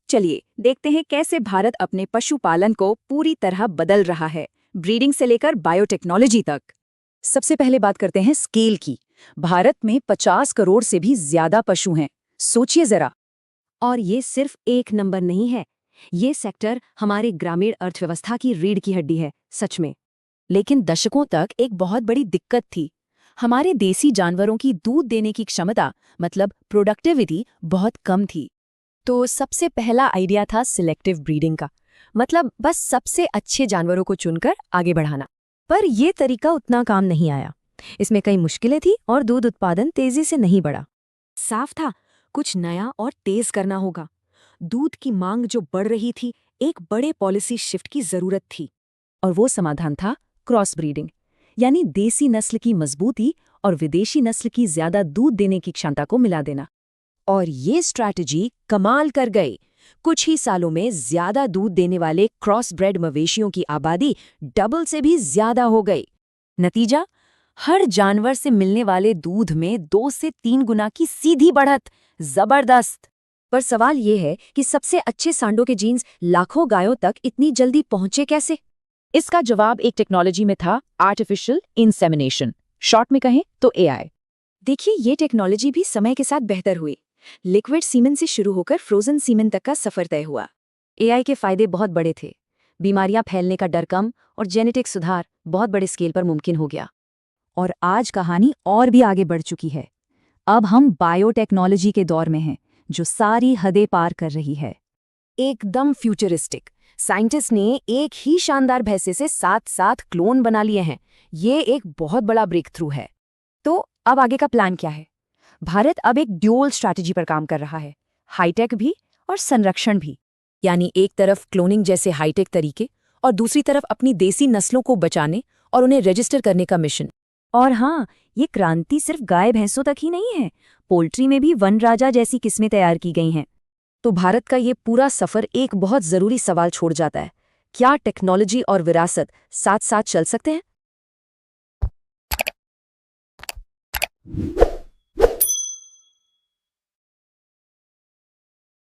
चलिए देखते हैं कैसे भारत अपने पशुपालन को पूरी तरह बदल रहा है, ब्रीडिंग से लेकर बायोटेक्नोलॉजी तक। सबसे पहले बात करते हैं स्केल की। भारत में 50 करोड़ से भी ज्यादा पशु हैं। सोचिए जरा। और ये सिर्फ एक नंबर नहीं है, ये सेक्टर हमारे ग्रामीण अर्थव्यवस्था की रीढ़ की हड्डी है, सच में। लेकिन दशकों तक एक बहुत बड़ी दिक्कत थी। हमारे देसी जानवरों की दूध देने की क्षमता, मतलब प्रोडक्टिविटी, बहुत कम थी। तो सबसे पहला आइडिया था सिलेक्टिव ब्रीडिंग का, मतलब बस सबसे अच्छे जानवरों को चुनकर आगे बढ़ाना। पर यह तरीका उतना काम नहीं आया। इसमें कई मुश्किलें थी और दूध उत्पादन तेजी से नहीं बढ़ा। साफ था, कुछ नया और तेज करना होगा। दूध की मांग जो बढ़ रही थी, एक बड़े पॉलिसी शिफ्ट की जरूरत थी। और वो समाधान था क्रॉस ब्रीडिंग, यानी देसी नस्ल की मजबूती और विदेशी नस्ल की ज्यादा दूध देने की क्षमता को मिला देना। और ये स्ट्रैटेजी कमाल कर गई। कुछ ही सालों में ज्यादा दूध देने वाले क्रॉस ब्रेड मवेशियों की आबादी डबल से भी ज्यादा हो गई। नतीजा, हर जानवर से मिलने वाले दूध में 2 से 3 गुना की सीधी बढ़त। जबरदस्त। पर सवाल ये है कि सबसे अच्छे सांडों के जीन्स लाखों गायों तक इतनी जल्दी पहुंचे कैसे? इसका जवाब एक टेक्नोलॉजी में था, आर्टिफिशियल इंसेमिनेशन, शॉर्ट में कहें तो एआई। देखिए, ये टेक्नोलॉजी भी समय के साथ बेहतर हुई। लिक्विड सीमेन से शुरू होकर फ्रोजन सीमेन तक का सफर तय हुआ। एआई के फायदे बहुत बड़े थे। बीमारियां फैलने का डर कम और जेनेटिक सुधार बहुत बड़े स्केल पर मुमकिन हो गया। और आज कहानी और भी आगे बढ़ चुकी है। अब हम बायोटेक्नोलॉजी के दौर में हैं, जो सारी हदें पार कर रही है। एकदम फ्यूचरिस्टिक। साइंटिस्ट ने एक ही शानदार भैंसे से 7 क्लोन बना लिए हैं। ये एक बहुत बड़ा ब्रेक थ्रू है। तो अब आगे का प्लान क्या है? भारत अब एक ड्यूअल स्ट्रैटेजी पर काम कर रहा है, हाईटेक भी और संरक्षण भी। यानी एक तरफ क्लोनिंग जैसे हाईटेक तरीके और दूसरी तरफ अपनी देसी नस्लों को बचाने और उन्हें रजिस्टर करने का मिशन। और हाँ, ये क्रांति सिर्फ गाय भैंसों तक ही नहीं है। पोल्ट्री में भी वन राजा जैसी किस्में तैयार की गई हैं। तो भारत का ये पूरा सफर एक बहुत जरूरी सवाल छोड़ जाता है, क्या टेक्नोलॉजी और विरासत साथ साथ चल सकते हैं?